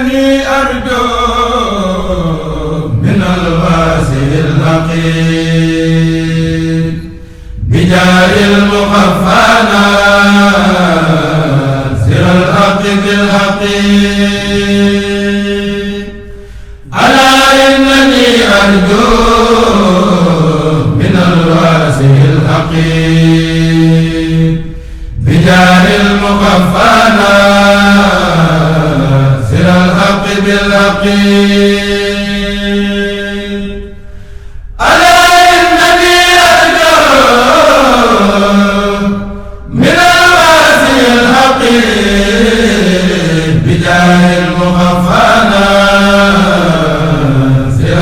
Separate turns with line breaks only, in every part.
إنني أرجو من الواسع الحقير بجاه المخفى ناصر الحق بالحقير ألا إنني أرجو من الواسع الحقير بجاه المخفى ناصر الحق بالحقير ألا إنني أرجو من الواسع الحقير بجاه المخفى ناصر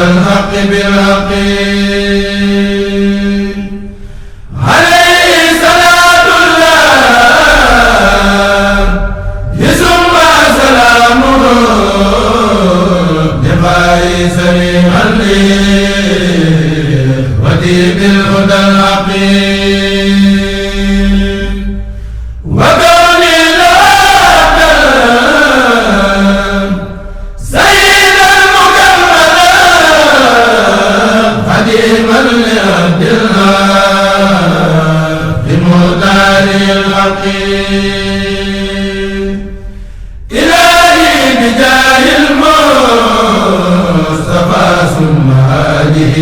الحق بالحقير عليه صلاة الله ثم سلامه دفاعي سليما لي ودي بالهدى العقيم وكوني لعبدا سيدا مكملا خديما لعبد الله بمختار الحقيم إلهي بجاه المصطفى ثم هذه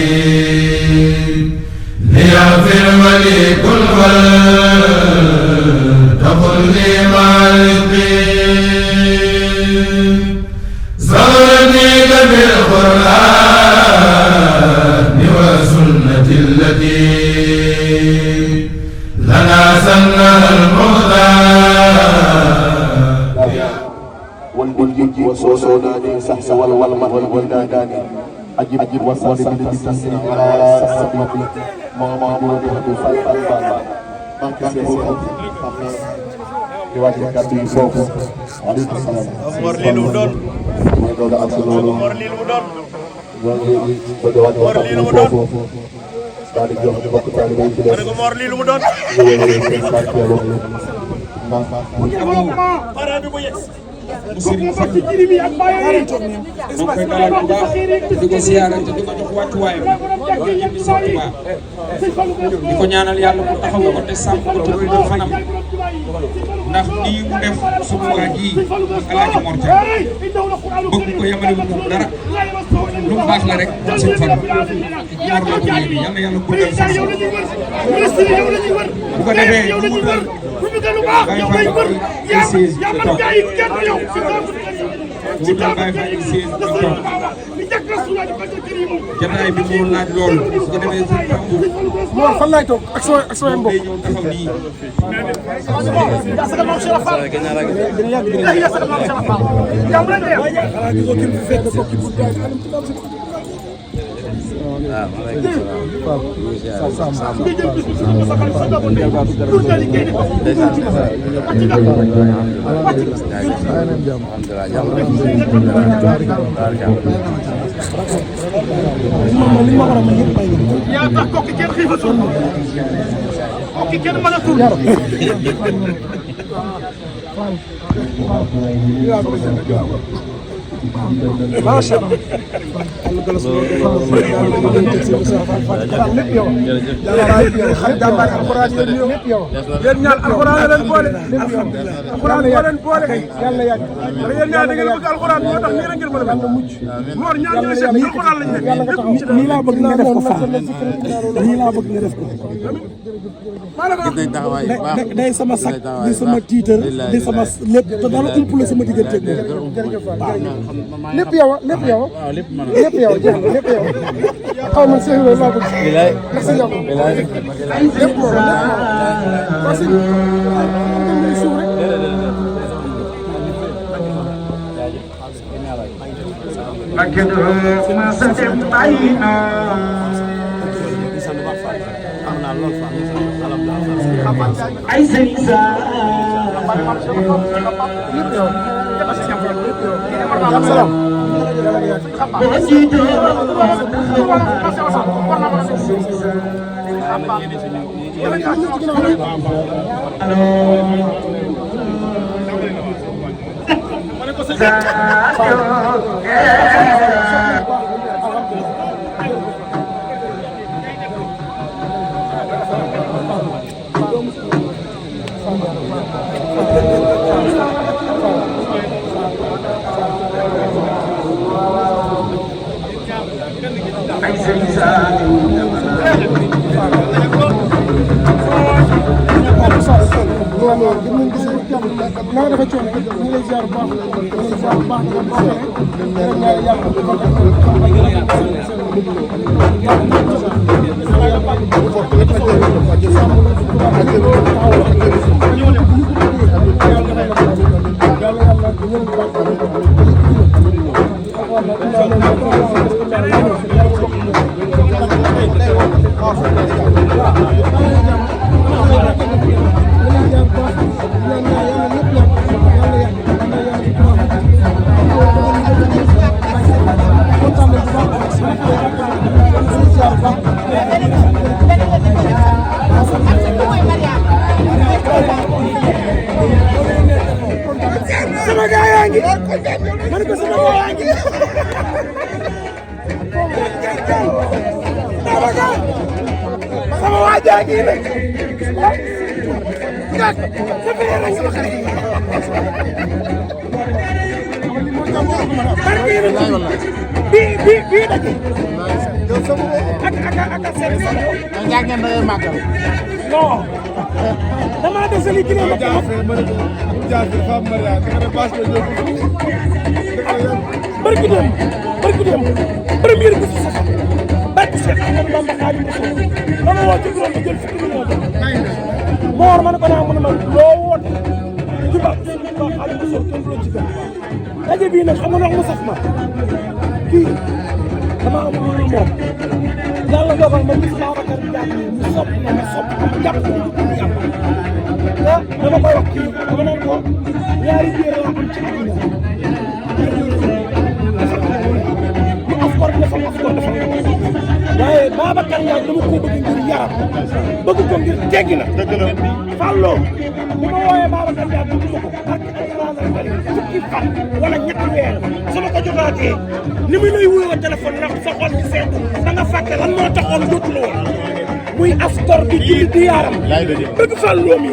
ليغفر ولي كل ولتقل لي مالكين زورني بالقرآن والسنة التي لنا سنها المهدى
والجيج وصوصوناني سحس والمن والداني أجيب وصل بالتسنين على سحسبي ما مامور بفاي فالبالا ما كسيسي diwaji kàddu yi foofu waaleykum salaam
Mor lii lu mu doon
mooy doon ak loolu
Mor lii lu mu doon
ñoo ngi bëgg wàññi waxtaan bi foofu daal di jox mbokk taalibe yi ci des
Mor lii lu mu doon
ñu wéyale seen barkeelu
parrain bi bu yegg
mu Serigne Fallou moo koy dalal bu baax di ko siyaara te di ko jox wàccuwaayam loolu indi sa Tuubaa di ko ñaanal yàlla mu taxaw ko te sàmm ko te guddal fanam ndax lii mu def sunu waa ji Alaaji Mor Thiam bëgg ko yemale wu ko dara lu mu baax la rek Serigne Fallou Mor la ko yéene yal na yàlla guddal fanam bu ko defee ñu mu doon Baye Fall koy LCS di toog mu doon Baye Fall LCS di toog jataay bi moo laaj loolu su ko defee si Pambou.
Mor fan laay toog ak sama mbokk
day ñëw taxaw nii.
yaa tax kooku kenn xiifatul kooku kenn mënatul macha Allah lépp yow jàmbaar alxuraan yéen lépp yow yéen ñaan alxuraan leen boole alxuraan moo leen boole yàlla yàgg yéen ñaan da ngeen bëgg alxuraan moo tax nii la ngeen mën a mel Mor ñaan ñu seen alxuraan lañ nekk nii laa bëgg nga def ko fa nii laa bëgg nga def ko day sama sac di sama tiitar di sama lépp te dara ëpp la sama diggante lépp yow lépp yow lépp yow jeex na lépp yow xaw ma sëñ bi laa bëgg merci beaucoup lépp moom parce que dañ lay suuf rek
ay sëriñ sa
lépp yow
salaam boo jiitoo
ma ne ko sëñ naa dafa coono ñu ngi lay ziar bu baax ñu ngi lay ziar bu baax di leen baaxee sama gaa yaa ngi man ko sama gaa yaa ngi sama waa jaa ngi rek bii daje ak seen
yaa ngeen da ngay màggal
non dama desali kii ma barki dem première bi ci sax barki Cheikh Ahmadou Bamba Khadimu Rasul dama woo ci juróom jël fukki million moor ma ne ko naa mën a ma loo woote ci ba Khadimu Rasul kenn du la ci gën daje bii nag xam nga mu saf ma kii dama am lu moom yàlla dogal ma gis Babacar Diagne mu sopp ma sopp ma jàpp ko dama koy wax kii dama naan ko ñaari biir laa am ci àdduna waaye Babacar Ndiaye dama ko bëgg ngir yaram bëgg ko ngir teggi na fàlloo bu ma wooyee Babacar Ndiaye bëgg ma ko ak fukki fan wala ñetti weer su ma ko jotaatee ni mu lay wuyoo téléphone ndax sa xol ci seet da nga fàtte lan moo taxoon dootu la woon muy askor di julli di yaram bëgg fàlloo mi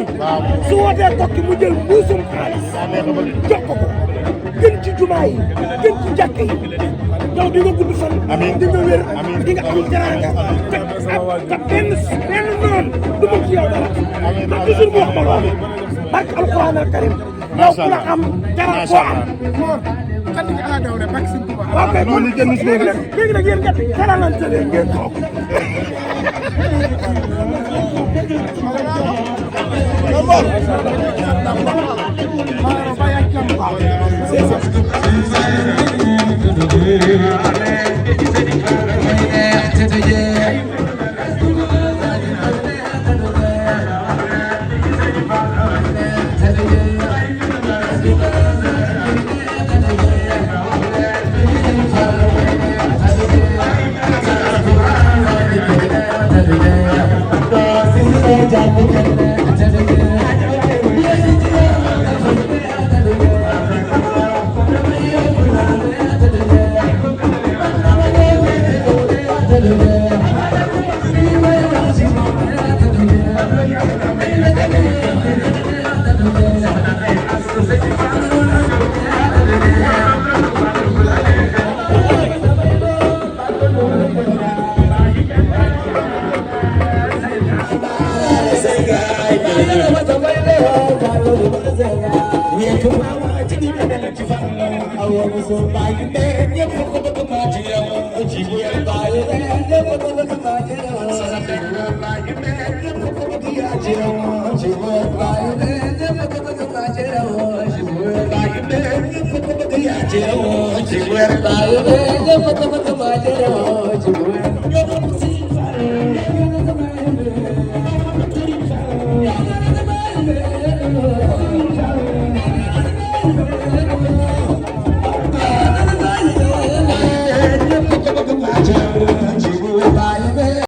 su wootee tokki mu jël mbuusum xaalis jox ko gën ci jumaa yi gën ci jàkk yi yow di nga gudd fan di nga wér di nga am teraanga te benn noon du mu ci yow dara ndax toujours mu wax ma loolu barke alquran al karim yow ku la am dara koo am moor kan nga ala daw rek barke sëñ Tuubaa waaw kay loolu génn ci léegi nag yéen kat xelalante leen ngeen toog
Chegou